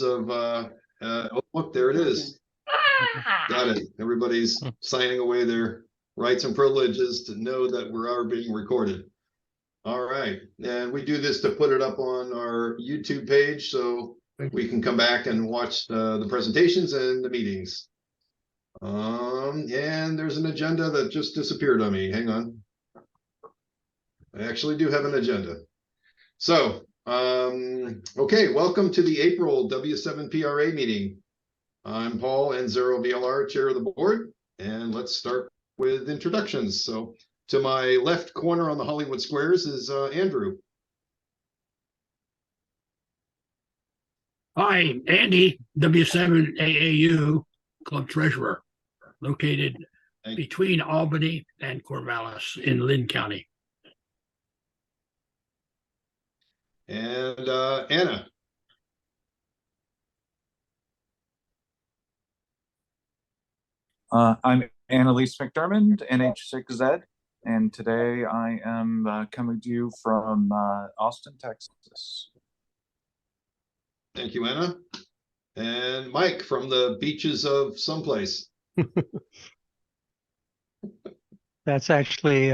of, oh, look, there it is. Got it. Everybody's signing away their rights and privileges to know that we are being recorded. All right. And we do this to put it up on our YouTube page so we can come back and watch the presentations and the meetings. And there's an agenda that just disappeared on me. Hang on. I actually do have an agenda. So, okay, welcome to the April W7PRA meeting. I'm Paul Enzero VLR, chair of the board, and let's start with introductions. So to my left corner on the Hollywood Squares is Andrew. Hi, Andy, W7AAU Club Treasurer, located between Albany and Corvallis in Lynn County. And Anna. I'm Annalise McDermott, NH6Z, and today I am coming to you from Austin, Texas. Thank you, Anna. And Mike from the beaches of someplace. That's actually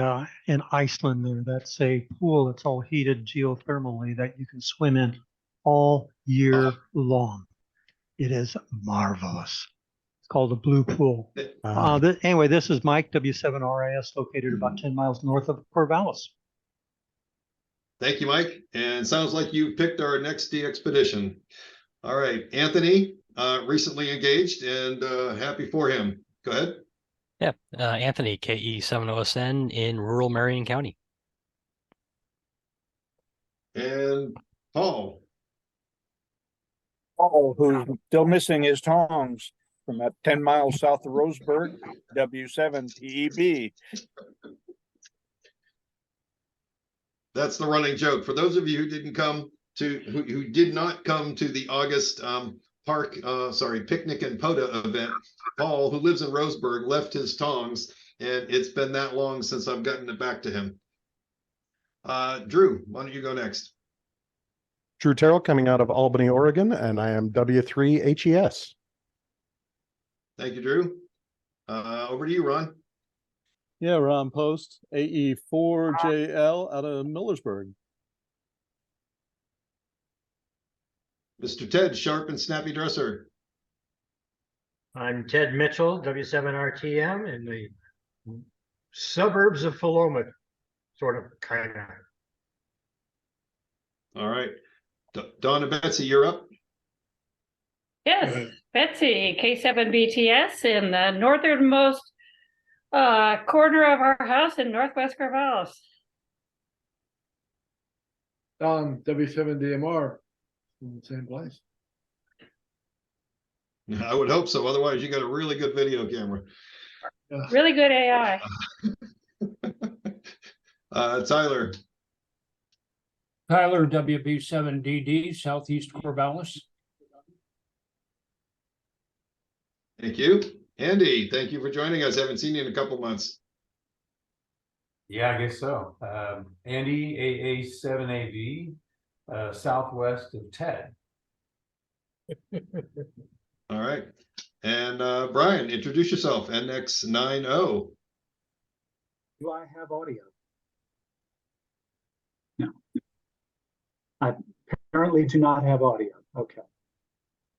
in Iceland there. That's a pool that's all heated geothermally that you can swim in all year long. It is marvelous. It's called the Blue Pool. Anyway, this is Mike, W7RAS, located about 10 miles north of Corvallis. Thank you, Mike. And sounds like you picked our next expedition. All right, Anthony, recently engaged and happy for him. Go ahead. Yeah, Anthony, KE70SN in rural Marion County. And Paul. Paul, who's still missing his tongs from that 10 miles south of Roseburg, W7TEB. That's the running joke. For those of you who didn't come to, who did not come to the August picnic and POTA event, Paul, who lives in Roseburg, left his tongs, and it's been that long since I've gotten it back to him. Drew, why don't you go next? Drew Terrell, coming out of Albany, Oregon, and I am W3HES. Thank you, Drew. Over to you, Ron. Yeah, Ron Post, AE4JL out of Millersburg. Mr. Ted, sharp and snappy dresser. I'm Ted Mitchell, W7RTM in the suburbs of Philomath, sort of, kind of. All right. Dawn and Betsy, you're up. Yes, Betsy, K7BTS in the northernmost corner of our house in Northwest Corvallis. W7DMR in the same place. I would hope so. Otherwise, you got a really good video camera. Really good AI. Tyler. Tyler, WB7DD, Southeast Corvallis. Thank you. Andy, thank you for joining us. Haven't seen you in a couple months. Yeah, I guess so. Andy, AA7AV, southwest of Ted. All right. And Brian, introduce yourself, NX90. Do I have audio? No. I apparently do not have audio. Okay.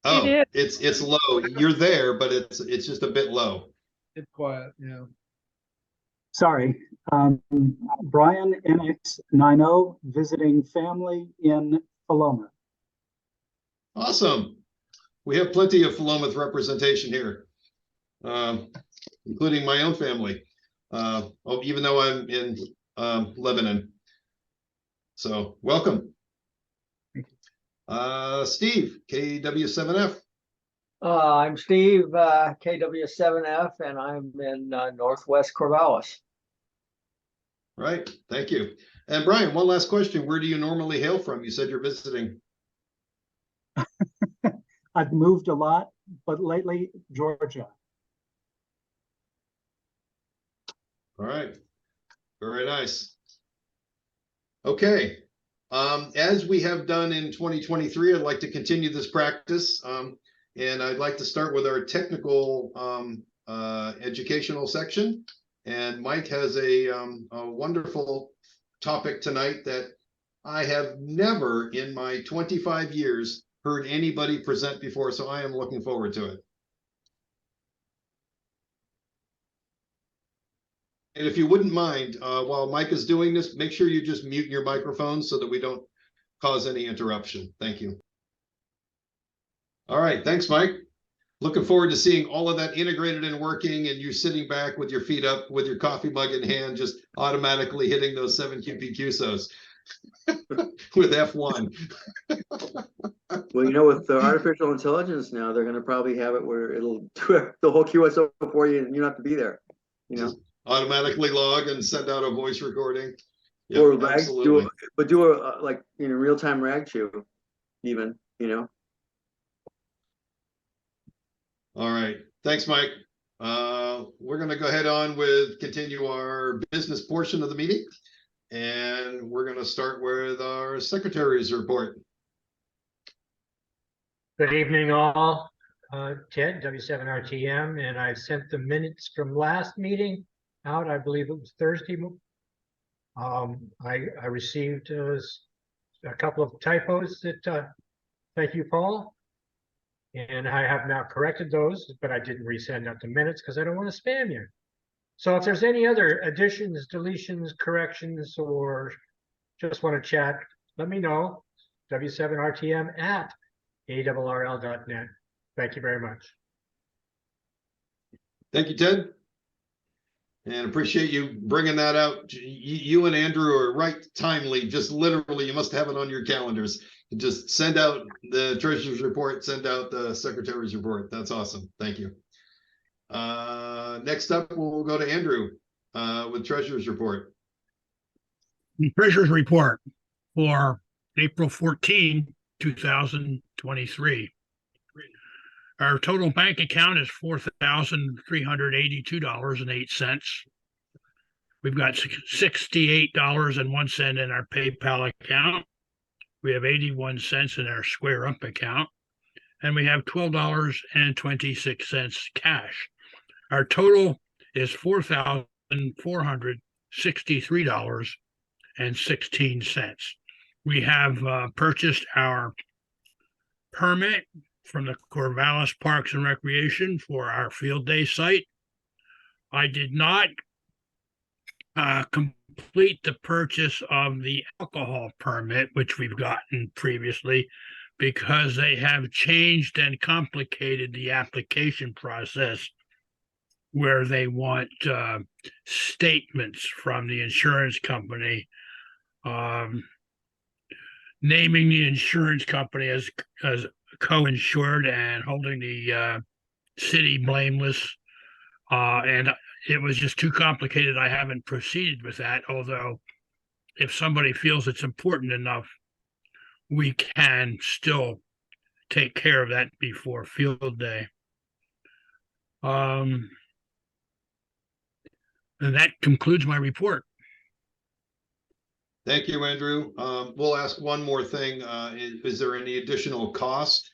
Oh, it's low. You're there, but it's just a bit low. It's quiet, yeah. Sorry. Brian, NX90, visiting family in Philomath. Awesome. We have plenty of Philomath representation here, including my own family, even though I'm in Lebanon. So welcome. Steve, KW7F. I'm Steve, KW7F, and I'm in Northwest Corvallis. Right, thank you. And Brian, one last question. Where do you normally hail from? You said you're visiting. I've moved a lot, but lately, Georgia. All right, very nice. Okay, As we have done in 2023, I'd like to continue this practice. And I'd like to start with our technical educational section. And Mike has a wonderful topic tonight that I have never in my 25 years heard anybody present before, so I am looking forward to it. And if you wouldn't mind, while Mike is doing this, make sure you just mute your microphone so that we don't cause any interruption. Thank you. All right, thanks, Mike. Looking forward to seeing all of that integrated and working, and you sitting back with your feet up with your coffee mug in hand, just automatically hitting those 7 QPQSOs with F1. Well, with the artificial intelligence now, they're going to probably have it where it'll do the whole QSO for you, and you don't have to be there. Just automatically log and send out a voice recording. Yep, or rag, absolutely. do a like real-time rag chew, even. All right, thanks, Mike. We're going to go ahead on with continue our business portion of the meeting, and we're going to start with our secretary's report. Good evening, all. Ted, W7RTM, and I sent the minutes from last meeting out. I believe it was Thursday. I received a couple of typos that, thank you, Paul. And I have now corrected those, but I didn't resend out the minutes because I don't want to spam you. So if there's any other additions, deletions, corrections, or just want to chat, let me know. W7RTM@ARRL.net. Thank you very much. Thank you, Ted. And appreciate you bringing that out. You and Andrew are right timely. Just literally, you must have it on your calendars. Just send out the treasurer's report, send out the secretary's report. That's awesome. Thank you. Next up, we'll go to Andrew with treasurer's report. The treasurer's report for April 14, 2023. Our total bank account is $4,382.08. We've got $68.01 in our PayPal account. We have 81 cents in our Square Up account, and we have $12.26 cash. Our total is $4,463.16. We have purchased our permit from the Corvallis Parks and Recreation for our field day site. I did not complete the purchase of the alcohol permit, which we've gotten previously, because they have changed and complicated the application process where they want statements from the insurance company, naming the insurance company as co-insured and holding the city blameless. And it was just too complicated. I haven't proceeded with that, although if somebody feels it's important enough, we can still take care of that before field day. And that concludes my report. Thank you, Andrew. We'll ask one more thing. Is there any additional cost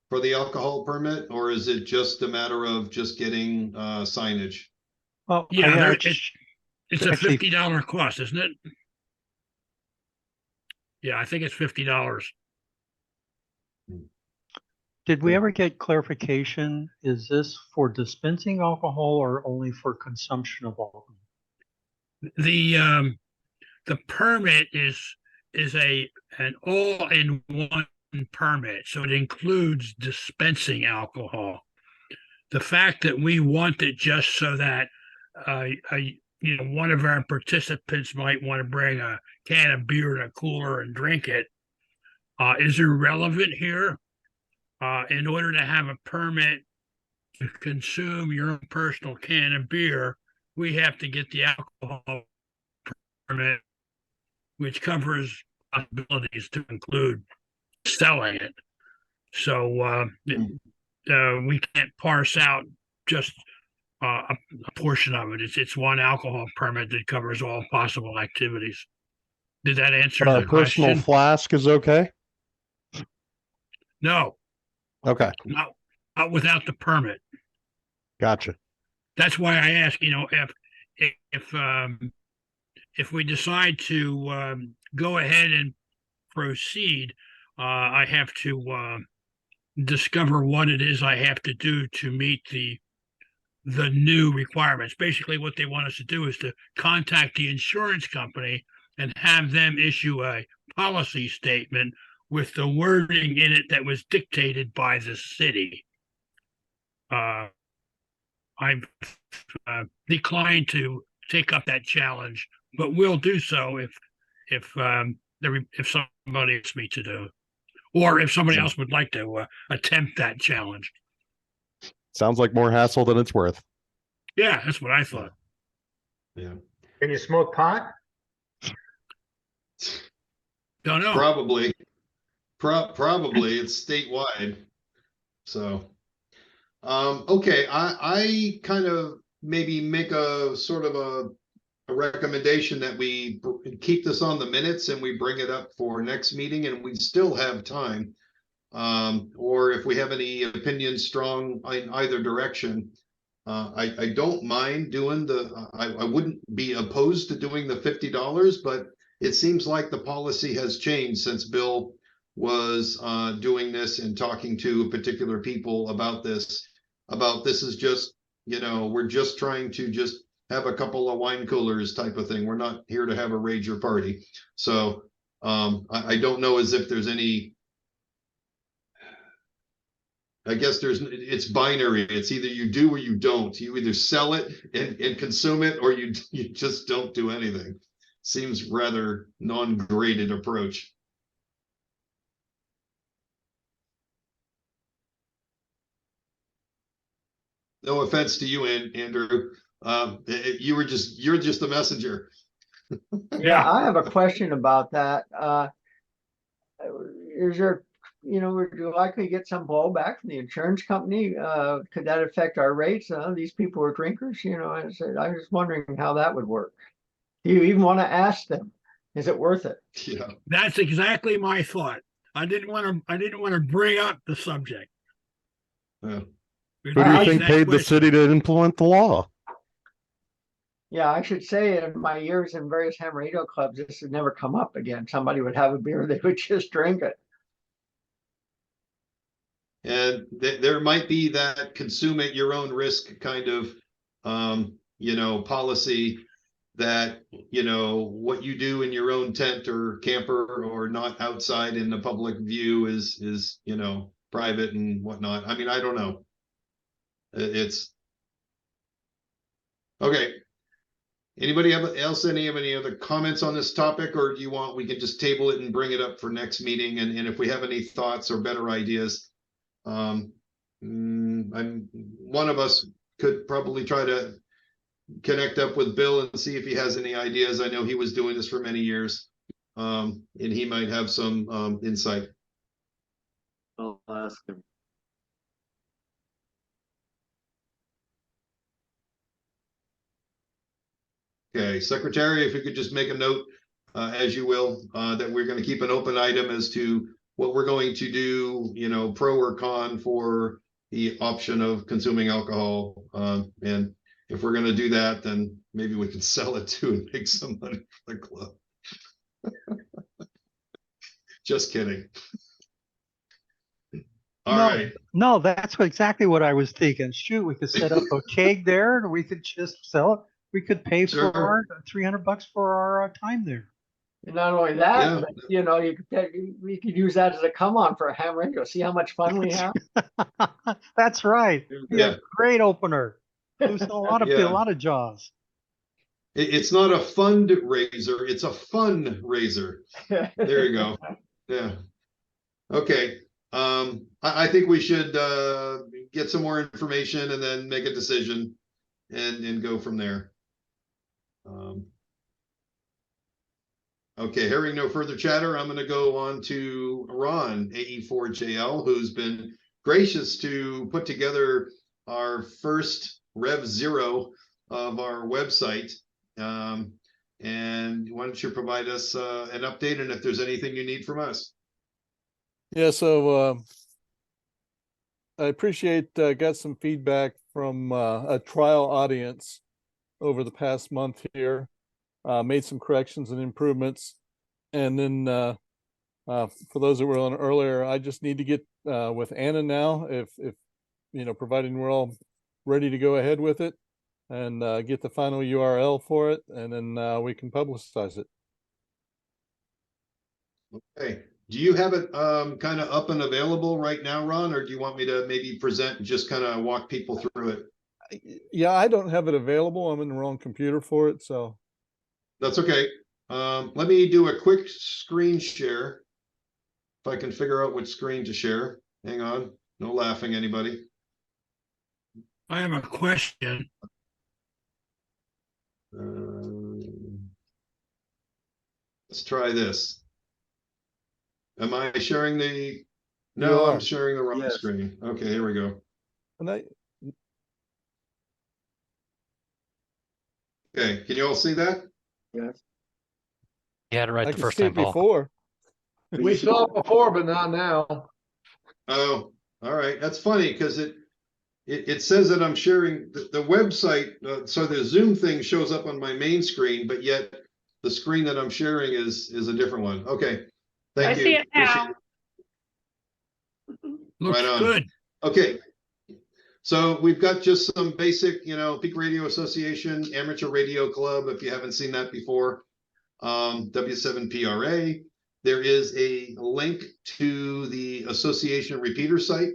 for the alcohol permit, or is it just a matter of just getting signage? Well, yeah, it's a $50 cost, isn't it? Yeah, I think it's $50. Did we ever get clarification? Is this for dispensing alcohol or only for consumption of alcohol? The permit is an all-in-one permit, so it includes dispensing alcohol. The fact that we want it just so that one of our participants might want to bring a can of beer in a cooler and drink it is irrelevant here. In order to have a permit to consume your own personal can of beer, we have to get the alcohol permit, which covers possibilities to include selling it. So we can't parse out just a portion of it. It's one alcohol permit that covers all possible activities. Did that answer But the a personal question? flask is okay? No, Okay, not without the permit. gotcha. That's why I ask, if we decide to go ahead and proceed, I have to discover what it is I have to do to meet the new requirements. Basically, what they want us to do is to contact the insurance company and have them issue a policy statement with the wording in it that was dictated by the city. I've declined to take up that challenge, but will do so if somebody asks me to do, or if somebody else would like to attempt that challenge. Sounds like more hassle than it's worth. Yeah, that's what I thought. Yeah. Can you smoke pot? Don't know. Probably. Probably it's statewide. So, okay, I kind of maybe make a sort of a recommendation that we keep this on the minutes and we bring it up for next meeting, and we still have time. Or if we have any opinions strong in either direction, I don't mind doing I wouldn't be opposed to doing the $50, but it seems like the policy has changed since Bill was doing this and talking to particular people about this is just, we're just trying to just have a couple of wine coolers type of thing. We're not here to have a rager party. So I don't know as if there's any, I guess it's binary. It's either you do or you don't. You either sell it and consume it, or you just don't do anything. Seems rather non-graded approach. No offense to you, Andrew. You're just a messenger. Yeah, I have a question about that. Is there, would you likely get some blowback from the insurance company? Could that affect our rates? These people are drinkers, I was wondering how that would work. Do you even want to ask them? Is it worth it? Yeah, that's exactly my thought. I didn't want to bring up the subject. Yeah. Who do you think paid the city to implement the law? Yeah, I should say in my years in various ham radio clubs, this has never come up again. Somebody would have a beer, they would just drink it. And there might be that consume at your own risk kind of, policy that, what you do in your own tent or camper or not outside in the public view is, private and whatnot. I mean, I don't know. It's okay. Anybody else have any other comments on this topic, or do you want, we can just table it and bring it up for next meeting? And if we have any thoughts or better ideas, one of us could probably try to connect up with Bill and see if he has any ideas. I know he was doing this for many years, and he might have some insight. I'll ask him. Okay, Secretary, if you could just make a note, as you will, that we're going to keep an open item as to what we're going to do, pro or con for the option of consuming alcohol. And if we're going to do that, then maybe we can sell it too and make some money for the club. Just kidding. All right. No, that's exactly what I was thinking. Shoot, we could set up a keg there and we could just sell it. We could pay Sure. for our $300 for our time there. And not only that, but, we could use that as a come on for a ham radio. See how much fun we have. That's right. Yeah. Great opener. Losing a lot of jaws. It's not a fundraiser, it's a fundraiser. There you go. Yeah. Okay. I think we should get some more information and then make a decision and go from there. Okay, hearing no further chatter, I'm going to go on to Ron, AE4JL, who's been gracious to put together our first Rev 0 of our website. And why don't you provide us an update and if there's anything you need from us? Yeah, so I appreciate got some feedback from a trial audience over the past month here. Made some corrections and improvements. And then for those that were on earlier, I just need to get with Anna now, if you know, providing we're all ready to go ahead with it, and get the final URL for it, and then we can publicize it. Okay. Do you have it kind of up and available right now, Ron, or do you want me to maybe present and just kind of walk people through it? Yeah, I don't have it available. I'm in the wrong computer for it, so. That's okay. Let me do a quick screen share. If I can figure out which screen to share. Hang on. No laughing, anybody. I have a question. Let's try this. Am I sharing the? You No, I'm are. sharing the wrong Yes. screen. Okay, here we go. And Okay, can you all see that? Yes. You had it right I the can first see time, it Paul. before. We saw it before, but not now. Oh, all right. That's funny because it says that I'm sharing the website. So the Zoom thing shows up on my main screen, but yet the screen that I'm sharing is a different one. Okay, thank I you. see it now. Appreciate it. Looks Right on. good. Okay. So we've got just some basic, you know, Peak Radio Association, Amateur Radio Club, if you haven't seen that before, W7PRA. There is a link to the association repeater site.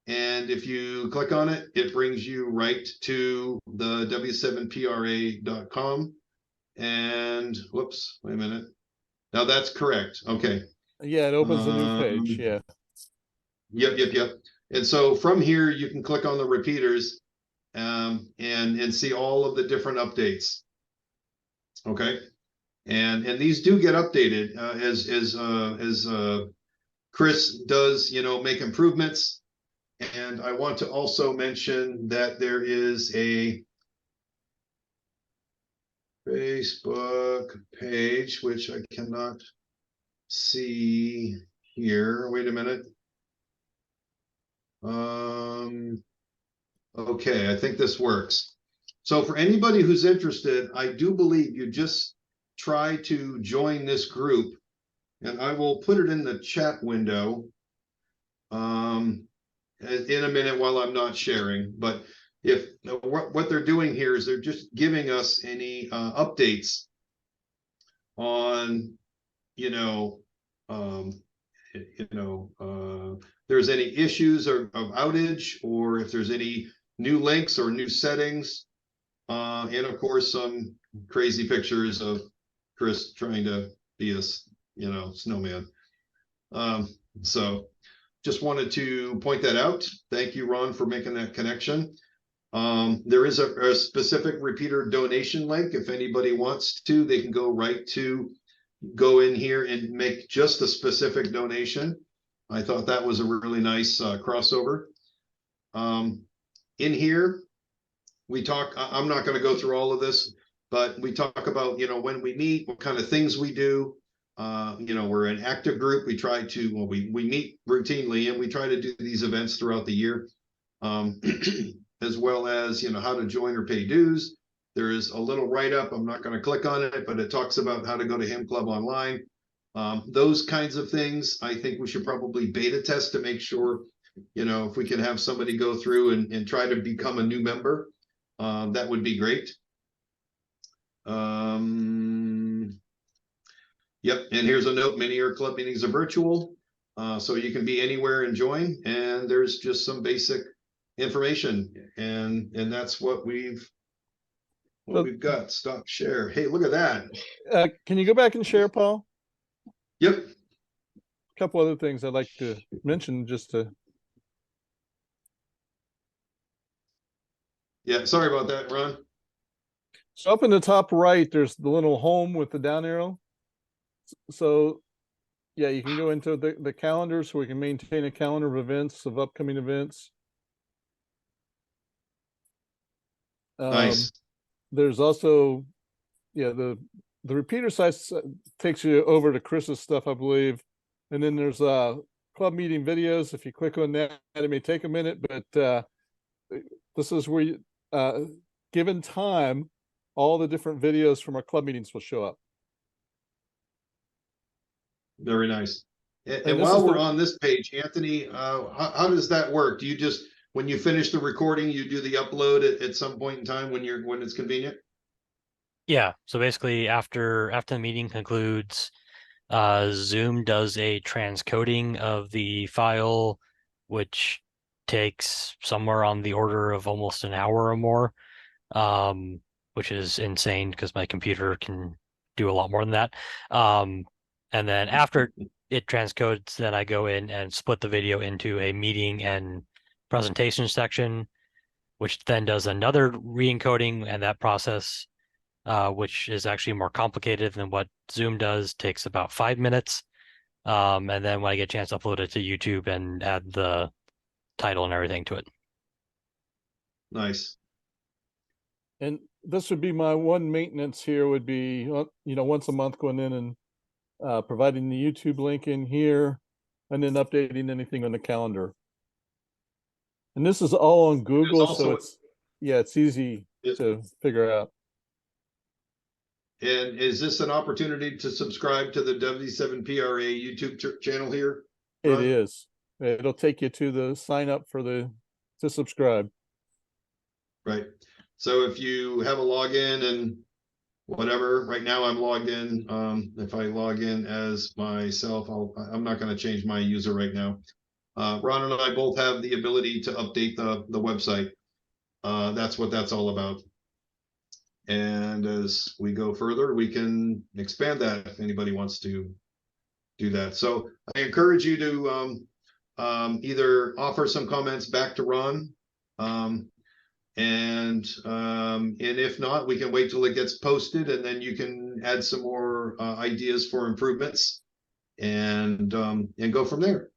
And if you click on it, it brings you right to the W7PRA.com. And whoops, wait a minute. Now that's correct. Okay. Yeah, it opens a new page. Yeah. Yep. And so from here, you can click on the repeaters and see all of the different updates. Okay. And these do get updated as Chris does, you know, make improvements. And I want to also mention that there is a Facebook page, which I cannot see here. Wait a minute. Okay, I think this works. So for anybody who's interested, I do believe you just try to join this group, and I will put it in the chat window in a minute while I'm not sharing. But if what they're doing here is they're just giving us any updates on, there's any issues of outage, or if there's any new links or new settings, and of course some crazy pictures of Chris trying to be a snowman. So just wanted to point that out. Thank you, Ron, for making that connection. There is a specific repeater donation link. If anybody wants to, they can go in here and make just a specific donation. I thought that was a really nice crossover. In here, we talk, I'm not going to go through all of this, but we talk about, when we meet, what kind of things we do. We're an active group. We try to, we meet routinely, and we try to do these events throughout the year, as well as, how to join or pay dues. There is a little write-up. I'm not going to click on it, but it talks about how to go to Ham Club online. Those kinds of things, I think we should probably beta test to make sure, if we can have somebody go through and try to become a new member, that would be great. Yep, and here's a note, many of our club meetings are virtual, so you can be anywhere and join, and there's just some basic information, and that's what we've got. Stop share. Hey, look at that. Can you go back and share, Paul? Yep. A couple other things I'd like to mention just to. Yeah, sorry about that, Ron. So up in the top right, there's the little home with the down arrow. So yeah, you can go into the calendar, so we can maintain a calendar of events, of upcoming events. Nice. There's also, the the repeater site takes you over to Chris's stuff, I believe. And then there's club meeting videos. If you click on that, it may take a minute, but this is where you, given time, all the different videos from our club meetings will show up. Very nice. And this while is we're the- on this page, Anthony, how does that work? Do you just, when you finish the recording, you do the upload at some point in time when it's convenient? Yeah, so basically after the meeting concludes, Zoom does a transcoding of the file, which takes somewhere on the order of almost an hour or more, which is insane because my computer can do a lot more than that. And then after it transcodes, then I go in and split the video into a meeting and presentation section, which then does another re-encoding, and that process, which is actually more complicated than what Zoom does, takes about 5 minutes. And then when I get a chance to upload it to YouTube and add the title and everything to it. Nice. And this would be my one maintenance here would be, once a month going in and providing the YouTube link in here and then updating anything on the calendar. And this is all on Google, so it's easy to figure out. And is this an opportunity to subscribe to the W7PRA YouTube channel here? It Ron? is. It'll take you to the sign up to subscribe. Right. So if you have a login and whatever, right now I'm logged in. If I log in as myself, I'm not going to change my user right now. Ron and I both have the ability to update the website. That's what that's all about. And as we go further, we can expand that if anybody wants to do that. So I encourage you to either offer some comments back to Ron, and if not, we can wait till it gets posted, and then you can add some more ideas for improvements, and go from there.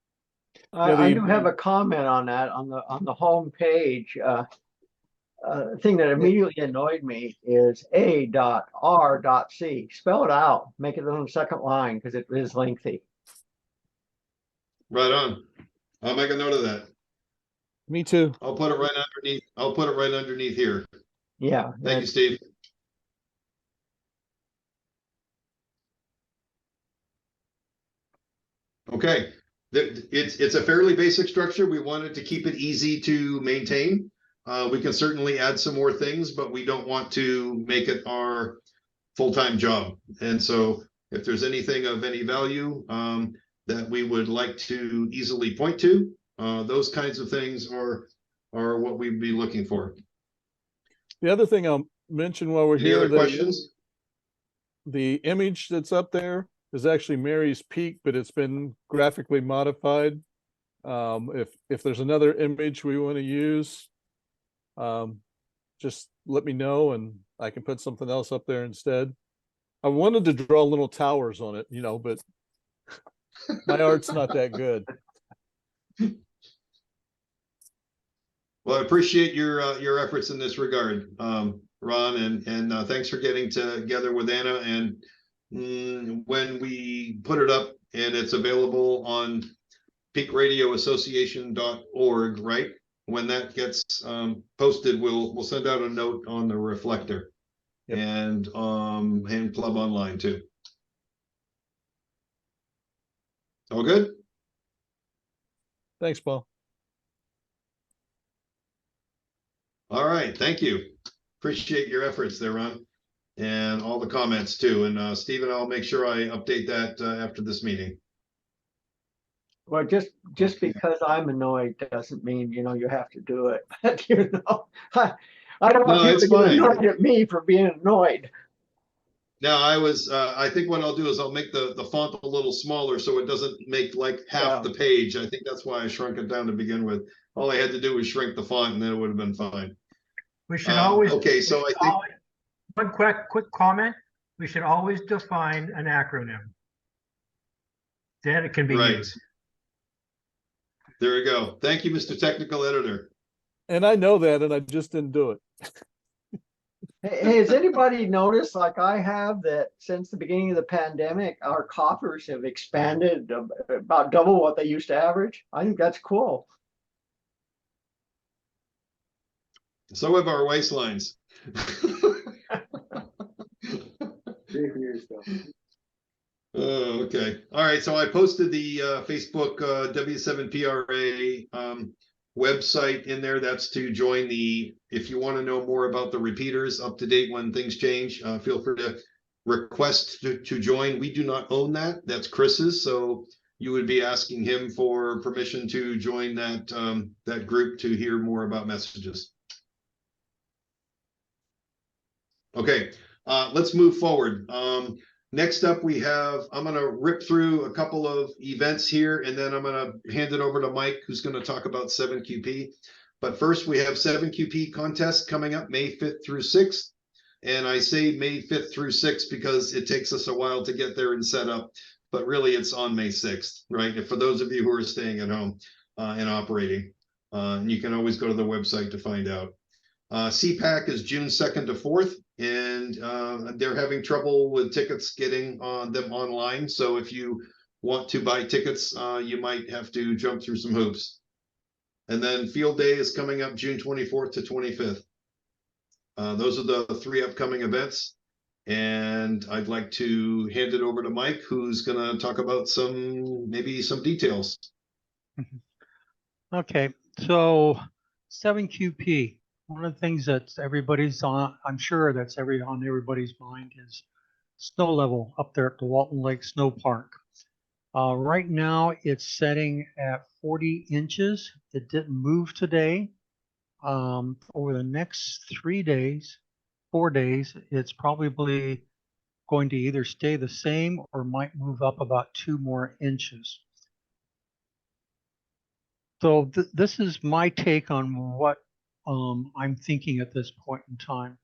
I do have a comment on that on the home page. Thing that immediately annoyed me is A.R.C. Spell it out. Make it on the second line because it is lengthy. Right on. I'll make a note of that. Me too. I'll put it right underneath. I'll put it right underneath here. Yeah. Thank you, Steve. Okay. It's a fairly basic structure. We wanted to keep it easy to maintain. We can certainly add some more things, but we don't want to make it our full-time job. And so if there's anything of any value that we would like to easily point to, those kinds of things are what we'd be looking for. The other thing I'll mention while we're Any here, other questions? the image that's up there is actually Mary's Peak, but it's been graphically modified. If there's another image we want to use, just let me know and I can put something else up there instead. I wanted to draw little towers on it, but my art's not that good. Well, I appreciate your efforts in this regard, Ron, and thanks for getting together with Anna. And when we put it up and it's available on peakradioassociation.org, right? When that gets posted, we'll send out a note on the Reflector. Yep. And Hand Club Online too. All good? Thanks, Paul. All right, thank you. Appreciate your efforts there, Ron, and all the comments too. And Stephen, I'll make sure I update that after this meeting. Well, just because I'm annoyed doesn't mean, you have to do it. I don't want people to get annoyed at me for being annoyed. Now, I think what I'll do is I'll make the font a little smaller so it doesn't make like half the page. I think that's why I shrunk it down to begin with. All I had to do was shrink the font and then it would have been fine. We should always. Okay, so I think. One quick comment. We should always define an acronym. Then it can be used. There we go. Thank you, Mr. Technical Editor. And I know that, and I just didn't do it. Hey, has anybody noticed, like I have, that since the beginning of the pandemic, our coffers have expanded about double what they used to average? I think that's cool. So have our waistlines. Okay. All right. So I posted the Facebook W7PRA website in there. That's to join the, if you want to know more about the repeaters up to date when things change, feel free to request to join. We do not own that. That's Chris's. So you would be asking him for permission to join that that group to hear more about messages. Okay, let's move forward. Next up, we have, I'm going to rip through a couple of events here, and then I'm going to hand it over to Mike, who's going to talk about 7QP. But first, we have 7QP contest coming up May 5th through 6th. And I say May 5th through 6th because it takes us a while to get there and set up. But really, it's on May 6th, right? And for those of you who are staying at home and operating, and you can always go to the website to find out. CPAC is June 2nd to 4th, and they're having trouble with tickets getting them online. So if you want to buy tickets, you might have to jump through some hoops. And then Field Day is coming up June 24th to 25th. Those are the 3 upcoming events. And I'd like to hand it over to Mike, who's going to talk about maybe some details. Okay, so 7QP. One of the things that everybody's on, I'm sure that's on everybody's mind is snow level up there at the Walton Lake Snow Park. Right now it's setting at 40 inches. It didn't move today. Over the next 4 days, it's probably going to either stay the same or might move up about 2 more inches. So this is my take on what I'm thinking at this point in time.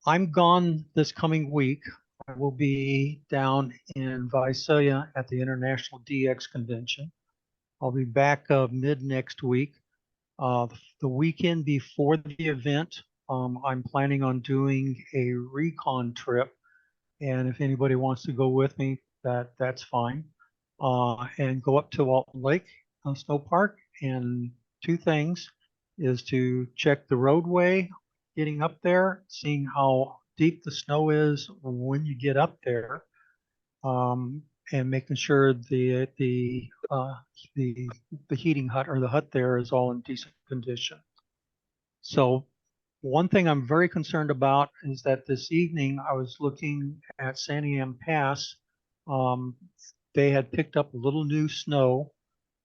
I'm gone this coming week. I will be down in Visalia at the International DX Convention. I'll be back mid next week. The weekend before the event, I'm planning on doing a recon trip. And if anybody wants to go with me, that's fine. And go up to Walton Lake Snow Park. And 2 things is to check the roadway getting up there, seeing how deep the snow is when you get up there, and making sure the heating hut or the hut there is all in decent condition. So one thing I'm very concerned about is that this evening I was looking at Santiam Pass. They had picked up a little new snow.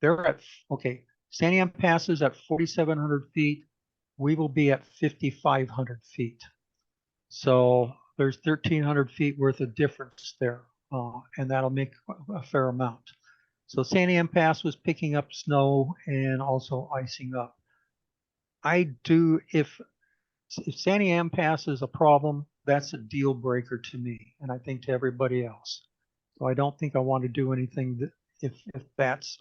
They're at, okay, Santiam Pass is at 4,700 feet. We will be at 5,500 feet. So there's 1,300 feet worth of difference there, and that'll make a fair amount. So Santiam Pass was picking up snow and also icing up. If Santiam Pass is a problem, that's a deal breaker to me, and I think to everybody else. So I don't think I want to do anything if that's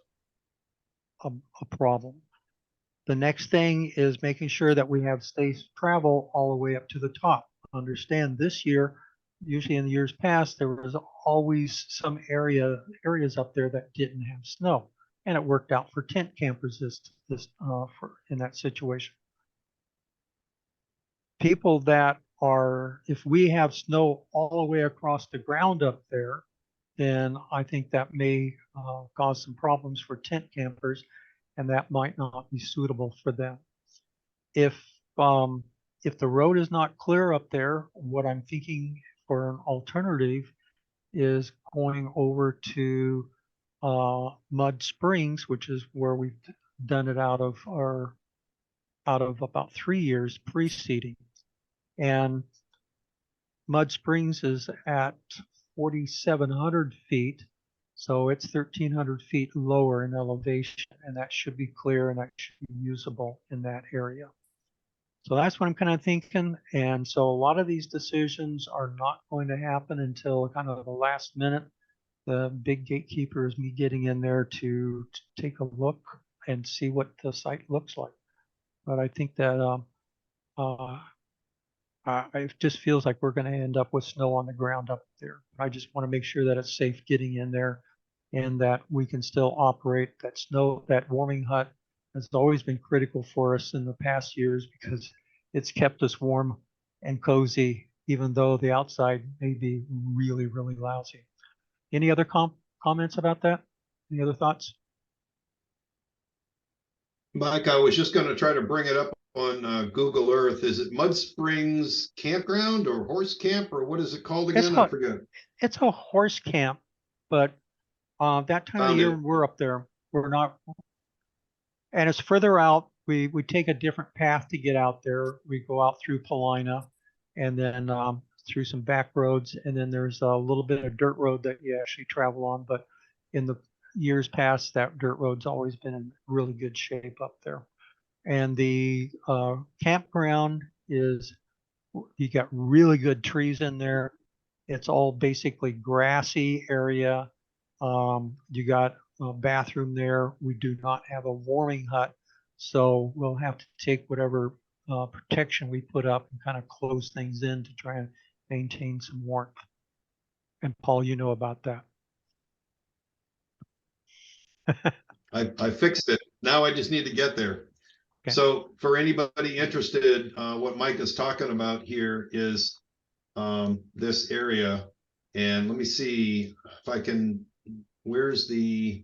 a problem. The next thing is making sure that we have safe travel all the way up to the top. Understand this year, usually in the years past, there was always some areas up there that didn't have snow, and it worked out for tent campers in that situation. People that are, if we have snow all the way across the ground up there, then I think that may cause some problems for tent campers, and that might not be suitable for them. If the road is not clear up there, what I'm thinking for an alternative is going over to Mud Springs, which is where we've done it out of about 3 years preceding. And Mud Springs is at 4,700 feet. So it's 1,300 feet lower in elevation, and that should be clear and that should be usable in that area. So that's what I'm kind of thinking. And so a lot of these decisions are not going to happen until kind of the last minute. The big gatekeeper is me getting in there to take a look and see what the site looks like. But I think that it just feels like we're going to end up with snow on the ground up there. I just want to make sure that it's safe getting in there and that we can still operate. That snow, that warming hut has always been critical for us in the past years because it's kept us warm and cozy, even though the outside may be really, really lousy. Any other comments about that? Any other thoughts? Mike, I was just going to try to bring it up on Google Earth. Is it Mud Springs Campground or Horse Camp, or what is it called again? I forget. It's a horse camp, but that time of year we're up there. We're not, and it's further out. We take a different path to get out there. We go out through Paulina, and then through some back roads, and then there's a little bit of dirt road that you actually travel on. But in the years past, that dirt road's always been in really good shape up there. And the campground is, you got really good trees in there. It's all basically grassy area. You got a bathroom there. We do not have a warming hut, so we'll have to take whatever protection we put up and kind of close things in to try and maintain some warmth. And Paul, you know about that. I fixed it. Now I just need to get there. Okay. So for anybody interested, what Mike is talking about here is this area. And let me see if I can, where's the,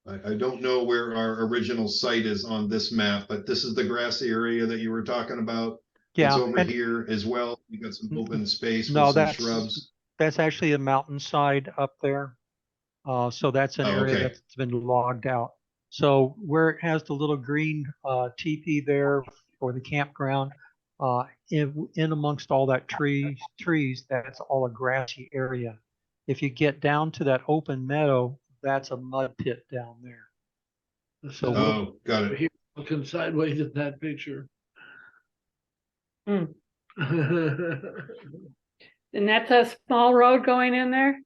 I don't know where our original site is on this map, but this is the grassy area that you were talking about. Yeah. It's over here as well. You got some open space with No, some that's shrubs. That's actually a mountainside up there. So that's an area okay. that's been logged out. So where it has the little green teepee there for the campground, in amongst all that trees, that's all a grassy area. If you get down to that open meadow, that's a mud pit down there. So got it. Looking sideways at that picture. And that's a small road going in there?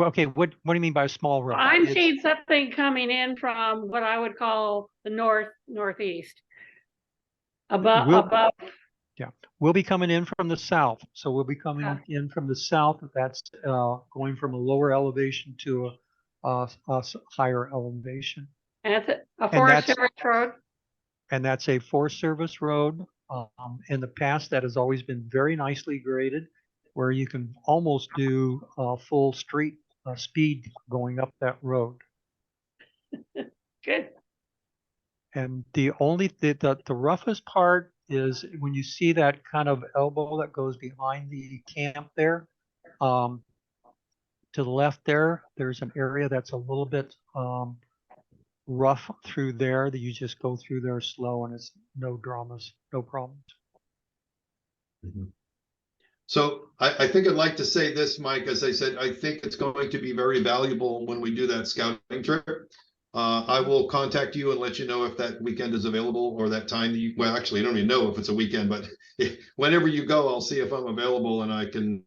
Okay, what do you mean by a small road? I'm seeing something coming in from what I would call the northeast. Above. Yeah, we'll be coming in from the south. So we'll be coming in from the south. That's going from a lower elevation to a higher elevation. And it's a Forest Service road. And that's a Forest Service road. In the past, that has always been very nicely graded, where you can almost do full street speed going up that road. Good. And the roughest part is when you see that kind of elbow that goes behind the camp there. To the left there's an area that's a little bit rough through there that you just go through there slow, and it's no dramas, no problems. Mm-hmm. So I think I'd like to say this, Mike, as I said, I think it's going to be very valuable when we do that scouting trip. I will contact you and let you know if that weekend is available or that time that you, well, actually, I don't even know if it's a weekend, but whenever you go, I'll see if I'm available and I can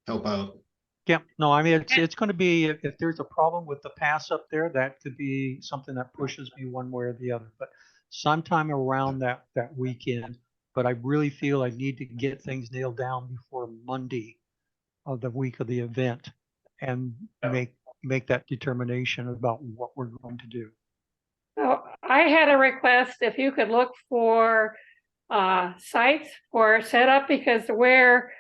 help out. Yeah, no, I mean, it's going to be, if there's a problem with the pass up there, that could be something that pushes me one way or the other. But sometime around that weekend, but I really feel I need to get things nailed down before Monday of the week of the event and make that determination about what we're going to do. So I had a request if you could look for sites for setup, because where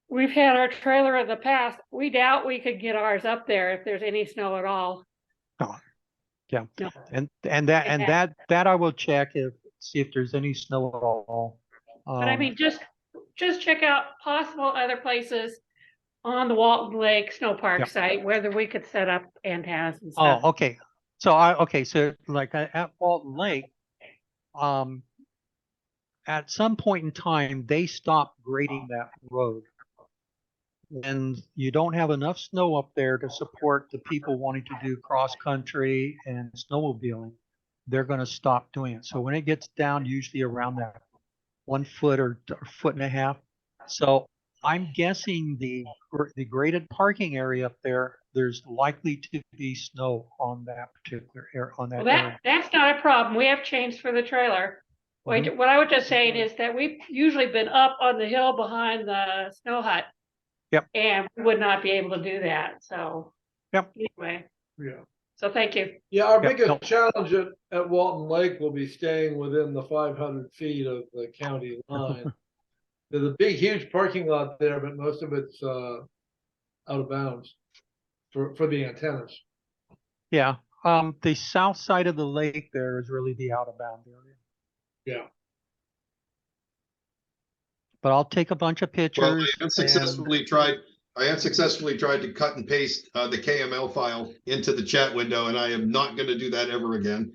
we've had our trailer in the past, we doubt we could get ours up there if there's any snow at all. Oh, yeah, no. and that I will check see if there's any snow at all. But I mean, just check out possible other places on the Walton Lake Snow Park site, whether we could set up antennas and stuff. Oh, okay. So like at Walton Lake, at some point in time, they stopped grading that road. And you don't have enough snow up there to support the people wanting to do cross country and snowmobiling. They're going to stop doing it. So when it gets down, usually around that 1 foot or foot and a half. So I'm guessing the graded parking area up there, there's likely to be snow on that particular area, on that Well, area. that's not a problem. We have chains for the trailer. What I was just saying is that we've usually been up on the hill behind the snow hut. Yep. And we would not be able to do that, so. Yep. Anyway, Yeah. so thank you. Yeah, our Yep, biggest no. challenge at Walton Lake will be staying within the 500 feet of the county line. There's a big, huge parking lot there, but most of it's out of bounds for the antennas. Yeah, the south side of the lake there is really the out of bound area. Yeah. But I'll take a bunch of Well, pictures. I unsuccessfully tried to cut and paste the KML file into the chat window, and I am not going to do that ever again.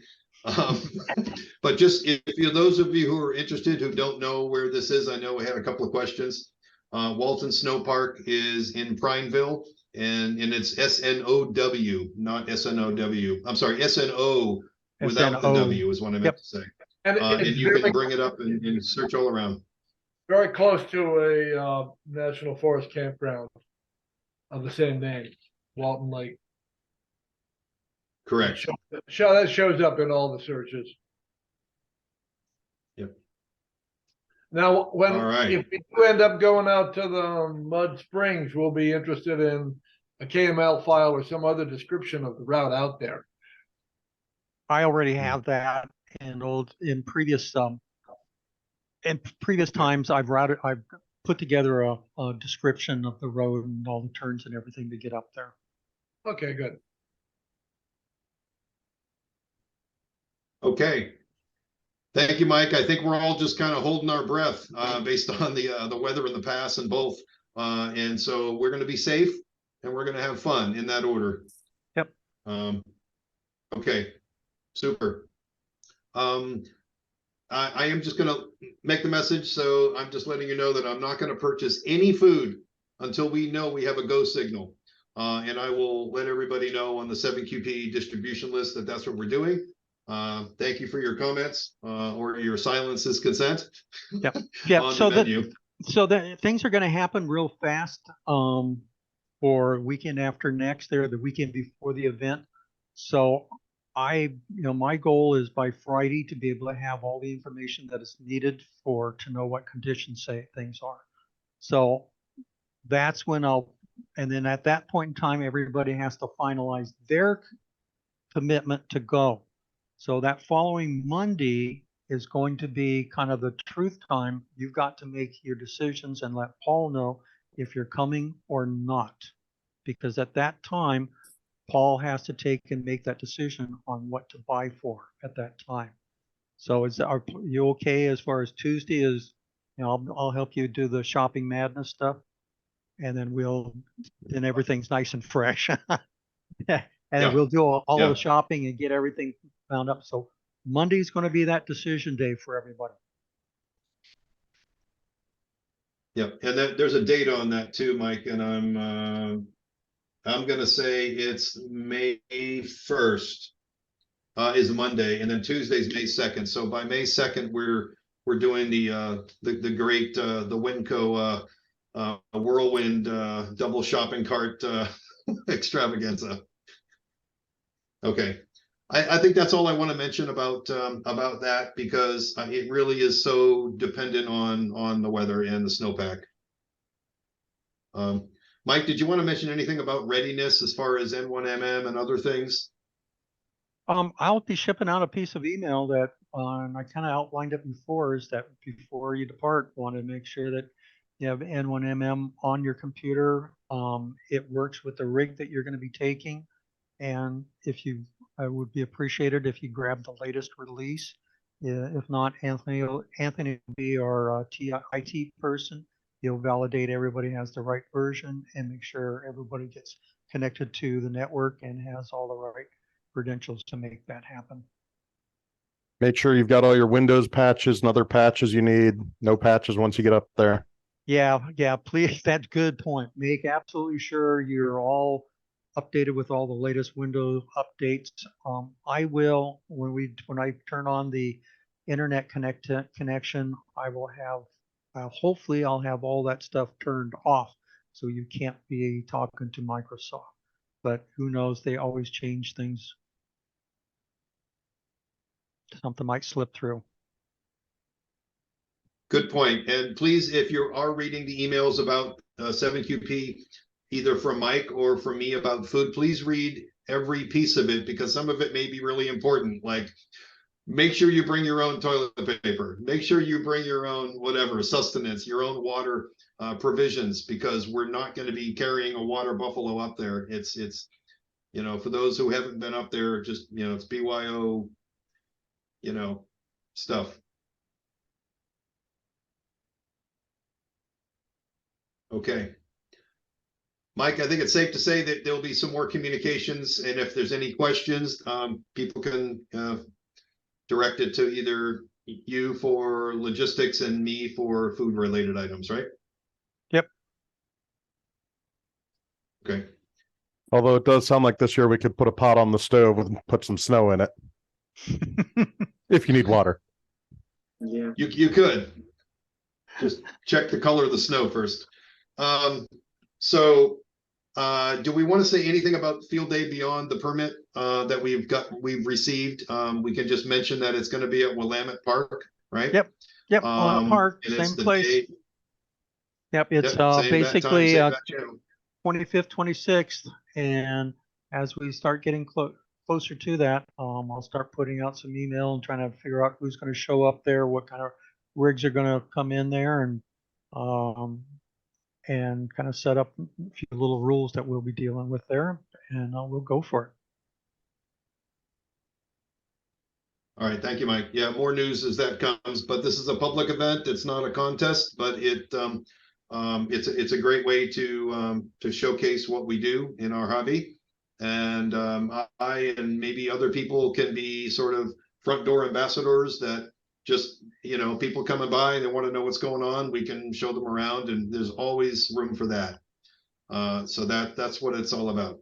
But just if those of you who are interested who don't know where this is, I know we had a couple of questions. Walton Snow Park is in Prineville, and it's SNOW, not SNOW. I'm sorry, SNO without the W is what I meant to say. And you can bring it up and search all around. very close to a national forest campground of the same name, Walton Lake. Correct. That shows up in all the searches. Yep. Now, when All right. if we do end up going out to the Mud Springs, we'll be interested in a KML file or some other description of the route out there. I already have that in previous times I've put together a description of the road and all the turns and everything to get up there. Okay, good. Okay. Thank you, Mike. I think we're all just kind of holding our breath based on the weather in the past and both. And so we're going to be safe and we're going to have fun in that order. Yep. Okay. Super. I am just going to make the message. So I'm just letting you know that I'm not going to purchase any food until we know we have a go signal. And I will let everybody know on the 7QP distribution list that that's what we're doing. Thank you for your comments or your silence is consent. Yep. Yep. On So the menu. things are going to happen real fast for weekend after next there, the weekend before the event. So my goal is by Friday to be able to have all the information that is needed to know what conditions things are. So that's when and then at that point in time, everybody has to finalize their commitment to go. So that following Monday is going to be kind of the truth time. You've got to make your decisions and let Paul know if you're coming or not. Because at that time, Paul has to take and make that decision on what to buy for at that time. So are you okay as far as Tuesday is, I'll help you do the shopping madness stuff. And then everything's nice and fresh. And we'll do all the shopping and get everything found up. So Monday's going to be that decision day for everybody. Yep, and there's a date on that too, Mike, and I'm going to say it's May 1st is Monday, and then Tuesday's May 2nd. So by May 2nd, we're doing the great the Winco whirlwind double shopping cart extravaganza. Okay, I think that's all I want to mention about that, because it really is so dependent on the weather and the snowpack. Mike, did you want to mention anything about readiness as far as N1MM and other things? I'll be shipping out a piece of email that and I kind of outlined it before, is that before you depart, want to make sure that you have N1MM on your computer. It works with the rig that you're going to be taking. And I would be appreciated if you grab the latest release. If not, Anthony will be our IT person. He'll validate everybody has the right version and make sure everybody gets connected to the network and has all the right credentials to make that happen. Make sure you've got all your Windows patches and other patches you need. No patches once you get up there. Yeah, please. That's a good point. Make absolutely sure you're all updated with all the latest Windows updates. I will, when I turn on the internet connection, I will have, hopefully I'll have all that stuff turned off so you can't be talking to Microsoft. but who knows? They always change things. Something might slip through. Good point. And please, if you are reading the emails about 7QP, either from Mike or from me about food, please read every piece of it, because some of it may be really important. Like, make sure you bring your own toilet paper. Make sure you bring your own whatever sustenance, your own water provisions, because we're not going to be carrying a water buffalo up there. It's you know, for those who haven't been up there, just, you know, it's BYO, you know, stuff. Okay. Mike, I think it's safe to say that there'll be some more communications, and if there's any questions, people can direct it to either you for logistics and me for food related items, right? Yep. Okay. Although it does sound like this year we could put a pot on the stove and put some snow in it. If you need water. Yeah. You could. Just check the color of the snow first. So do we want to say anything about field day beyond the permit that we've received? We can just mention that it's going to be at Willamette Park, right? Yep. Willamette Park, and it's same the place. day- Yep, it's Yep, same bat time, basically same bat channel. 25th, 26th, and as we start getting closer to that, I'll start putting out some email and trying to figure out who's going to show up there, what kind of rigs are going to come in there, and kind of set up a few little rules that we'll be dealing with there, and we'll go for it. All right, thank you, Mike. Yeah, more news as that comes, but this is a public event. It's not a contest, but it's a great way to showcase what we do in our hobby. And I and maybe other people can be sort of front door ambassadors that just, you know, people coming by and they want to know what's going on. We can show them around, and there's always room for that. So that's what it's all about.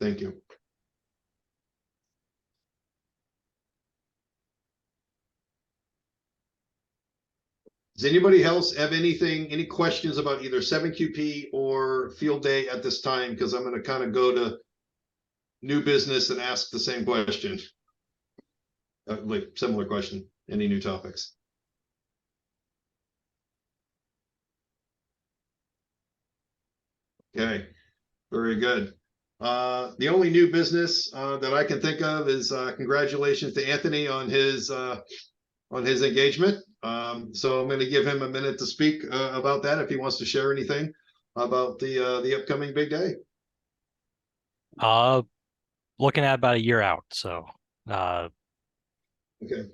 Thank you. Does anybody else have any questions about either 7QP or field day at this time? Because I'm going to kind of go to new business and ask the same question. Like similar question. Any new topics? Okay, very good. The only new business that I can think of is congratulations to Anthony on his engagement. So I'm going to give him a minute to speak about that if he wants to share anything about the upcoming big day. Looking at about a year out, so okay.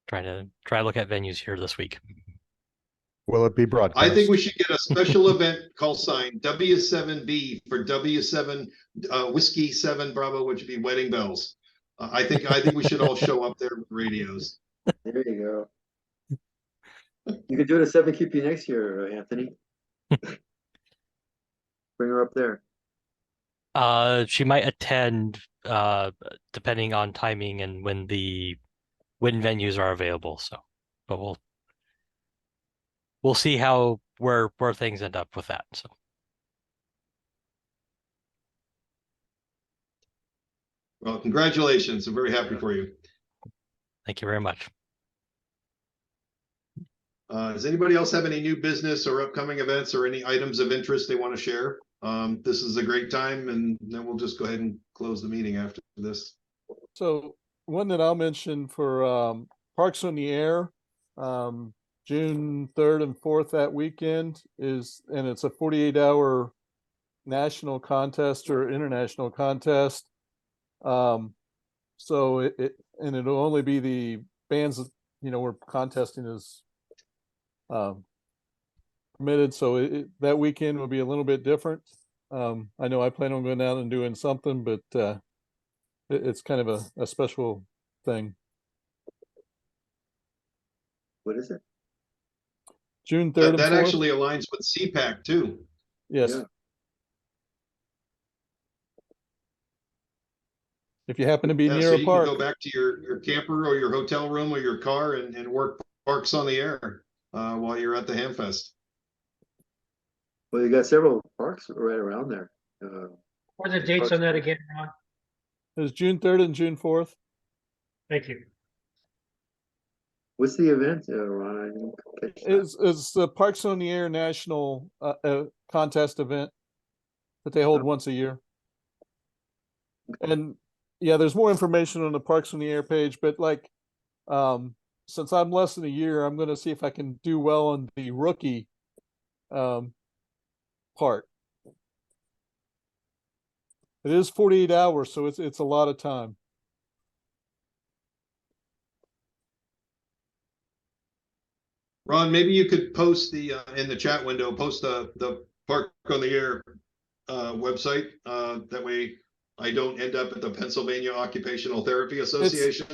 Try to look at venues here this week. Will it be broadcast? I think we should get a special event call sign W7B for W7 Whiskey 7 Bravo, which would be wedding bells. I think we should all show up there with radios. There you go. You could do it at 7QP next year, Anthony. Bring her up there. She might attend depending on timing and when venues are available. So, but we'll see where things end up with that. So. Well, congratulations. I'm very happy for you. Thank you very much. Does anybody else have any new business or upcoming events or any items of interest they want to share? This is a great time, and then we'll just go ahead and close the meeting after this. So one that I'll mention for Parks on the Air, June 3rd and 4th that weekend and it's a 48-hour national contest or international contest. So it'll only be the bands that, you know, we're contesting is permitted. So that weekend will be a little bit different. I know I plan on going out and doing something, but it's kind of a special thing. What is it? June 3rd and 4th. That actually aligns with CPAC too. Yes. Yeah. If you happen to be Yeah, near so a you park. can go back to your camper or your hotel room or your car and work Parks on the Air while you're at the Hamfest. Well, you got several parks right around there. What are the dates on that again, Ron? It was June 3rd and June 4th. Thank you. What's the event, Ron? I didn't catch that. It's the Parks on the Air National contest event that they hold once a year. And yeah, there's more information on the Parks on the Air page, but like, since I'm less than a year, I'm going to see if I can do well on the rookie part. It is 48 hours, so it's a lot of time. Ron, maybe you could post the, in the chat window, post the Park on the Air website. That way I don't end up at the Pennsylvania Occupational Therapy Association.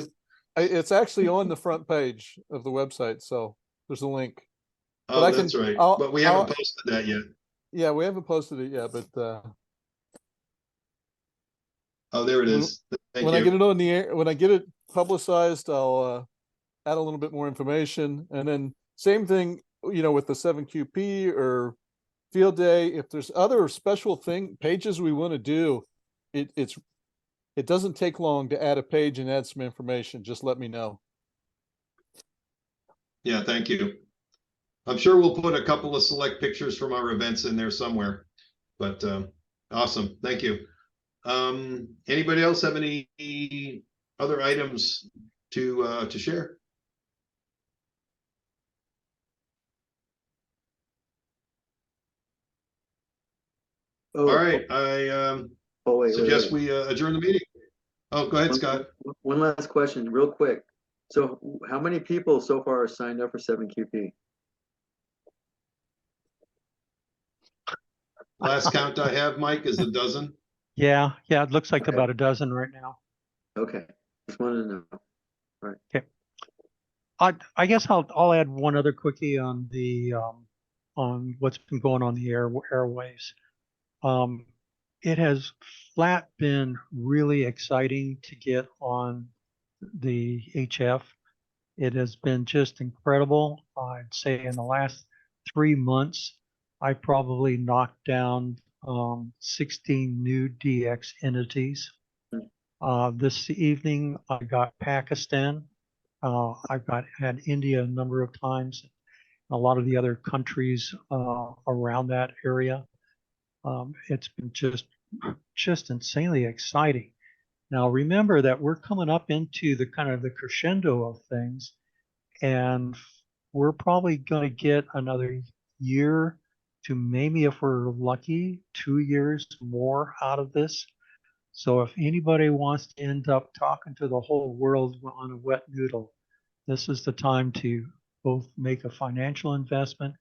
It's actually on the front page of the website, so there's a link. Oh, But that's right. But we haven't posted that yet. Yeah, we haven't posted it yet, but Oh, there it is. Thank when you. I get it on the air, when I get it publicized, I'll add a little bit more information. And then same thing, you know, with the 7QP or field day. If there's other special pages we want to do, it doesn't take long to add a page and add some information. Just let me know. Yeah, thank you. I'm sure we'll put a couple of select pictures from our events in there somewhere, but awesome. Thank you. Anybody else have any other items to share? Oh, All right, I wait, suggest wait. we adjourn the meeting. Oh, go ahead, Scott. One last question, real quick. So how many people so far are signed up for 7QP? Last count I have, Mike, is a dozen. Yeah, it looks like Okay. about a dozen right now. Okay, just wanted to know. All right. Okay. I guess I'll add one other quickie on the on what's been going on the airways. It has flat been really exciting to get on the HF. It has been just incredible. I'd say in the last 3 months, I probably knocked down 16 new DX entities. This evening, I got Pakistan. I've had India a number of times, a lot of the other countries around that area. It's been just insanely exciting. Now, remember that we're coming up into the kind of the crescendo of things, and we're probably going to get another year to maybe, if we're lucky, 2 years more out of this. So if anybody wants to end up talking to the whole world on a wet noodle, this is the time to both make a financial investment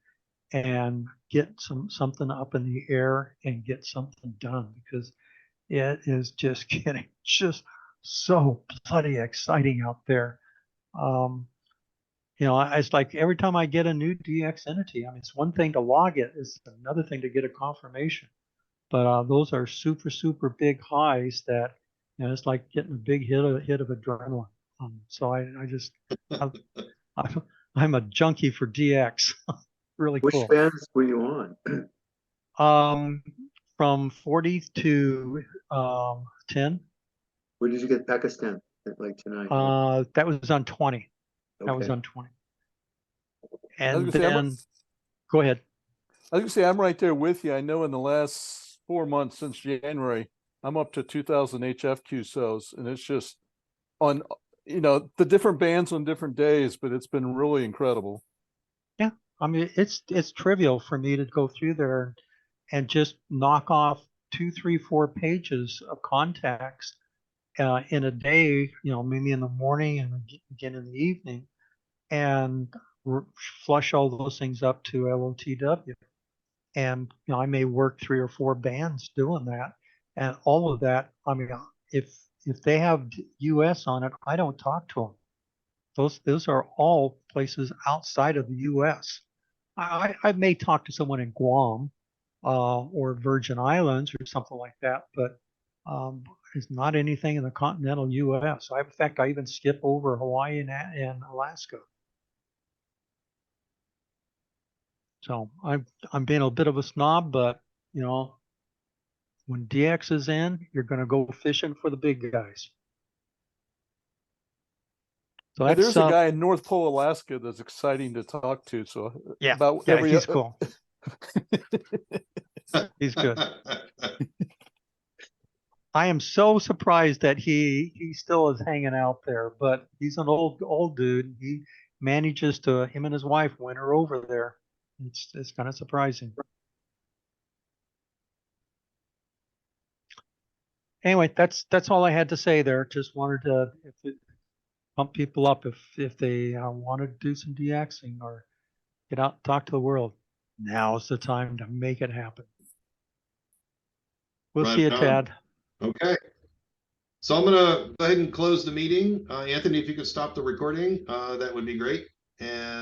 and get something up in the air and get something done, because it is just getting just so bloody exciting out there. You know, it's like every time I get a new DX entity, I mean, it's one thing to log it, it's another thing to get a confirmation. But those are super big highs that, you know, it's like getting a big hit of adrenaline. So I'm a junkie for DX. Really Which cool. bands were you on? From 40 to 10. Where did you get Pakistan? Like tonight? That was on 20. That was Okay. on 20. I And was gonna say, then, go ahead. I was gonna say, I'm right there with you. I know in the last 4 months since January, I'm up to 2,000 HF QSOs, and it's just on, you know, the different bands on different days, but it's been really incredible. Yeah, I mean, it's trivial for me to go through there and just knock off 2, 3, 4 pages of contacts in a day, you know, maybe in the morning and again in the evening, and flush all those things up to LOTW. And, you know, I may work 3 or 4 bands doing that. And all of that, I mean, if they have US on it, I don't talk to them. Those are all places outside of the US. I may talk to someone in Guam or Virgin Islands or something like that, but it's not anything in the continental US. In fact, I even skip over Hawaii and Alaska. So I'm being a bit of a snob, but you know, When DX is in, you're gonna go fishing for the big guys. So Yeah, that's there's a guy in North Pole, Alaska that's exciting to talk to. So yeah, about yeah, every he's cool. He's good. I am so surprised that he still is hanging out there, but he's an old dude. He manages to, him and his wife winter over there. It's kind of surprising. Anyway, that's all I had to say there. Just wanted to pump people up if they want to do some DXing or get out and talk to the world. Now's the time to make it happen. We'll Right see you, on. Tad. Okay. So I'm gonna go ahead and close the meeting. Anthony, if you could stop the recording, that would be great. And